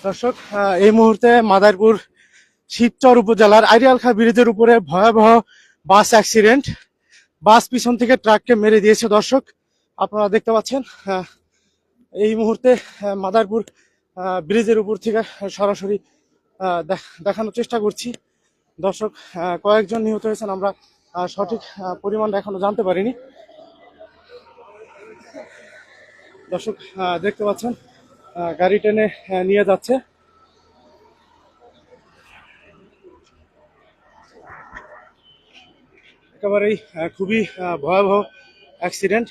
দর্শক, এই মুহূর্তে মাদারীপুর শিবচর উপজেলার আড়িয়ালখা ব্রিজের উপরে ভয়াবহ বাস অ্যাক্সিডেন্ট। বাস পিছন থেকে ট্রাককে মেরে দিয়েছে। দর্শক, আপনারা দেখতে পাচ্ছেন এই মুহূর্তে মাদারীপুর ব্রিজের উপর থেকে সরাসরি দেখানোর চেষ্টা করছি। দর্শক, কয়েকজন নিহত হয়েছেন, আমরা সঠিক পরিমাণটা এখনো জানতে পারিনি। দর্শক, দেখতে পাচ্ছেন গাড়ি টেনে নিয়ে যাচ্ছে। একেবারেই খুবই ভয়াবহ অ্যাক্সিডেন্ট।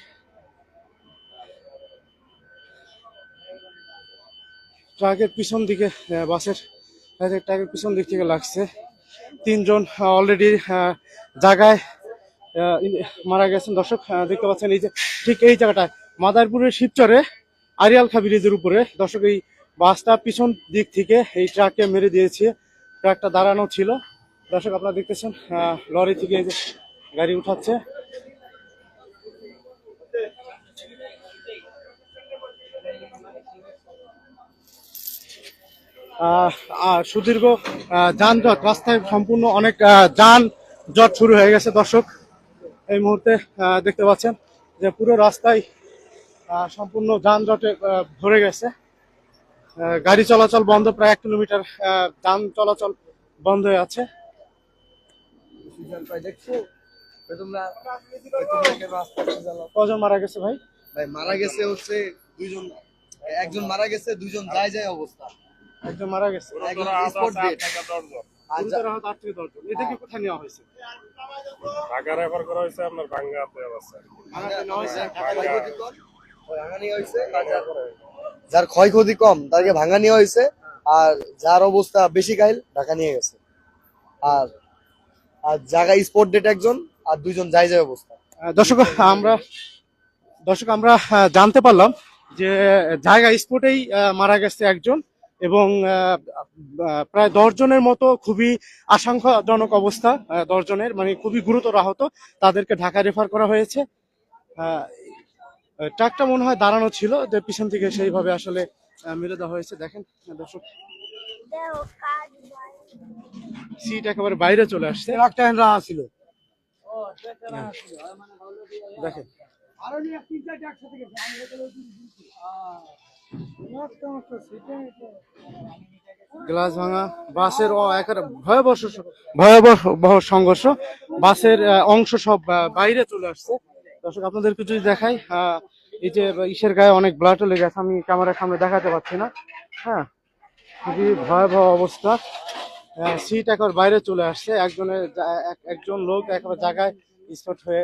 ট্রাকের পিছন দিকে বাসের ট্রাকের পিছন দিক থেকে লাগছে। 3 জন অলরেডি জায়গায় মারা গেছেন। দর্শক, দেখতে পাচ্ছেন এই যে ঠিক এই জায়গাটায় মাদারীপুরের শিবচরে আড়িয়ালখা ব্রিজের উপরে। দর্শক, এই বাসটা পিছন দিক থেকে এই ট্রাককে মেরে দিয়েছে। ট্রাকটা দাঁড়ানো ছিল। দর্শক, আপনারা দেখতেছেন লরি থেকে এই যে গাড়ি উঠাচ্ছে। সুদীর্ঘ যানজট, রাস্তায় সম্পূর্ণ অনেক যানজট শুরু হয়ে গেছে। দর্শক, এই মুহূর্তে দেখতে পাচ্ছেন যে পুরো রাস্তায় সম্পূর্ণ যানজটে ভরে গেছে। গাড়ি চলাচল বন্ধ, প্রায় 1 কিলোমিটার যান চলাচল বন্ধ হয়ে আছে। কজন মারা গেছে ভাই? মারা গেছে হচ্ছে 2 জন, একজন মারা গেছে, 2 জন যায় অবস্থা। একজন মারা গেছে, একজন স্পট ডেড। গুরুতর আহত 8 থেকে 10 জন। এদেরকে কোথায় নেওয়া হয়েছে? ঢাকা রেফার করা হয়েছে আপনার ভাঙ্গাতে অবস্থা। যার ক্ষয়ক্ষতি কম তাকে ভাঙা নেওয়া হয়েছে, আর যার অবস্থা বেশি ঘাইল ঢাকা নিয়ে গেছে। আর আর জায়গায় স্পট ডেট একজন, আর 2 জন যায় অবস্থা। দর্শক, আমরা জানতে পারলাম যে জায়গা স্পটেই মারা গেছে একজন, এবং প্রায় 10 জনের মতো খুবই আশঙ্কাজনক অবস্থা। 10 জনের মানে খুবই গুরুতর আহত, তাদেরকে ঢাকা রেফার করা হয়েছে। ট্রাকটা মনে হয় দাঁড়ানো ছিল, যে পিছন থেকে সেইভাবে আসলে মেরে দেওয়া হয়েছে। দেখেন দর্শক, সিট একেবারে বাইরে চলে আসছে। ছিল দেখেন, গ্লাস ভাঙা, বাসের ভয়াবহ সংঘর্ষ। বাসের অংশ সব বাইরে চলে আসছে। দর্শক, আপনাদেরকে যদি দেখাই, এই যে ইসের গায়ে অনেক ব্লাড লেগে গেছে, আমি ক্যামেরার সামনে দেখাতে পারছি না। হ্যাঁ, খুবই ভয়াবহ অবস্থা। সিট একবার বাইরে চলে আসছে। একজন লোক একেবারে জায়গায় স্পট হয়ে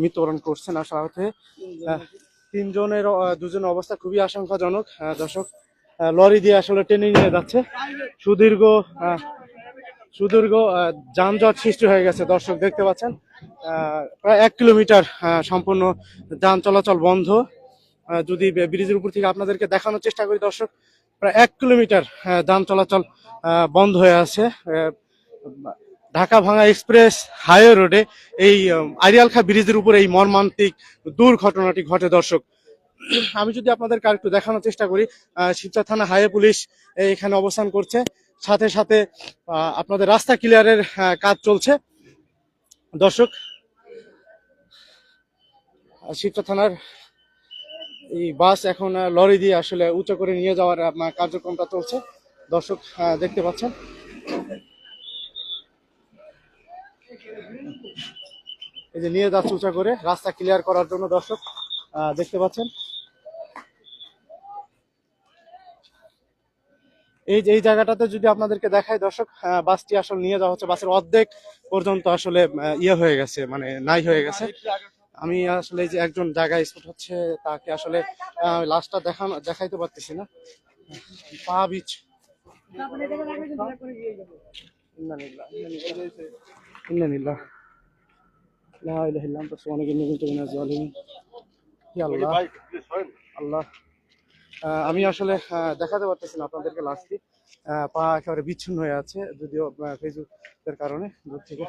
মৃত্যুবরণ করছেন। আর আহত হয়ে 3 জনের 2 জনের অবস্থা খুবই আশঙ্কাজনক। দর্শক, লরি দিয়ে আসলে টেনে নিয়ে যাচ্ছে। সুদীর্ঘ যানজট সৃষ্টি হয়ে গেছে। দর্শক, দেখতে পাচ্ছেন প্রায় 1 কিলোমিটার সম্পূর্ণ যান চলাচল বন্ধ। যদি ব্রিজের উপর থেকে আপনাদেরকে দেখানোর চেষ্টা করি, দর্শক, প্রায় 1 কিলোমিটার যান চলাচল বন্ধ হয়ে আছে। ঢাকা ভাঙ্গা এক্সপ্রেস হাইওয়ে রোডে এই আড়িয়ালখা ব্রিজের উপরে এই মর্মান্তিক দুর্ঘটনাটি ঘটে। দর্শক, আমি যদি আপনাদেরকে আরেকটু দেখানোর চেষ্টা করি, শিবচর থানা হাইওয়ে পুলিশ এখানে অবস্থান করছে। সাথে সাথে আপনাদের রাস্তা ক্লিয়ারের কাজ চলছে। দর্শক, শিবচর থানার এই বাস এখন লরি দিয়ে আসলে উঁচু করে নিয়ে যাওয়ার কার্যক্রমটা চলছে। দর্শক, দেখতে পাচ্ছেন এই যে নিয়ে যাচ্ছে উঁচা করে রাস্তা ক্লিয়ার করার জন্য। দর্শক, দেখতে পাচ্ছেন এই জায়গাটাতে যদি আপনাদেরকে দেখাই, দর্শক, বাসটি আসলে নিয়ে যাওয়া হচ্ছে। বাসের অর্ধেক পর্যন্ত আসলে ইয়ে হয়ে গেছে, মানে নাই হয়ে গেছে। আমি আসলে এই যে একজন জায়গায় স্পট হচ্ছে, তাকে আসলে লাস্টটা দেখাইতে পারতেছি না। পা বিচ আল্লাহ, আমি আসলে দেখাতে পারতেছি না আপনাদেরকে লাস্টটি। পা একেবারে বিচ্ছিন্ন হয়ে আছে, যদিও ফেসবুকের কারণে দূর থেকে।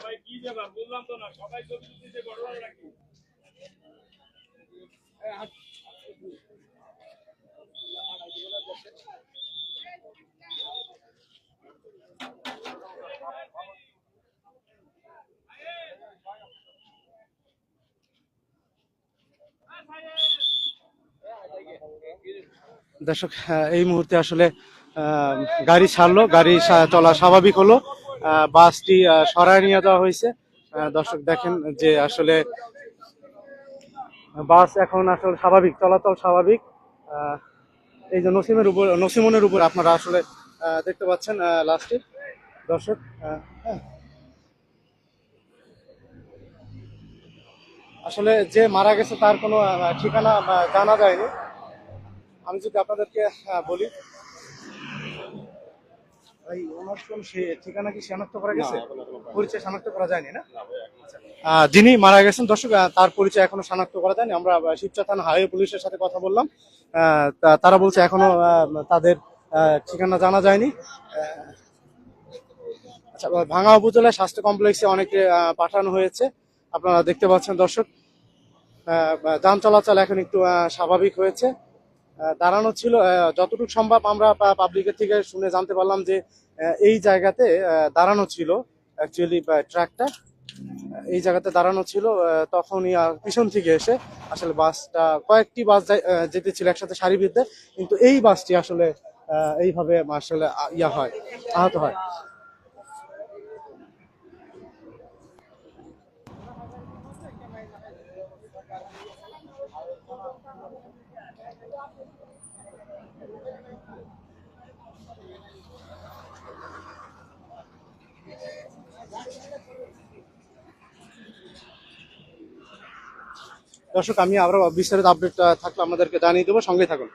দর্শক এই মুহূর্তে আসলে গাড়ি ছাড়লো, গাড়ি চলা স্বাভাবিক হলো। বাসটি সরায় নিয়ে যাওয়া হয়েছে। দর্শক দেখেন যে আসলে বাস এখন আসলে স্বাভাবিক, চলাচল স্বাভাবিক। এই যে নসিমনের উপর আপনারা আসলে দেখতে পাচ্ছেন লাস্টে দর্শক। হ্যাঁ, আসলে যে মারা গেছে তার কোনো ঠিকানা জানা যায়নি। আমি যদি আপনাদেরকে বলি, ভাই ওনার কোন ঠিকানা কি শনাক্ত করা গেছে? পরিচয় শনাক্ত করা যায়নি না? যিনি মারা গেছেন দর্শক তার পরিচয় এখনো শনাক্ত করা যায়নি। আমরা শিবচর থানা হাইওয়ে পুলিশের সাথে কথা বললাম। তারা বলছে এখনো তাদের ঠিকানা জানা যায়নি। আচ্ছা, ভাঙ্গা উপজেলা স্বাস্থ্য কমপ্লেক্সে অনেকে পাঠানো হয়েছে। আপনারা দেখতে পাচ্ছেন দর্শক, যান চলাচল এখন একটু স্বাভাবিক হয়েছে। দাঁড়ানো ছিল, যতটুকু সম্ভব আমরা পাবলিকের থেকে শুনে জানতে পারলাম যে এই জায়গাতে দাঁড়ানো ছিল অ্যাকচুয়ালি ট্রাকটা এই জায়গাতে দাঁড়ানো ছিল। তখনই পিছন থেকে এসে আসলে বাসটা, কয়েকটি বাস যেতে ছিল একসাথে সারিবদ্ধ, কিন্তু এই বাসটি আসলে এইভাবে আসলে আহত হয়। দর্শক আমি আরো বিস্তারিত আপডেট থাকলে আমাদেরকে জানিয়ে দেবো, সঙ্গে থাকুন।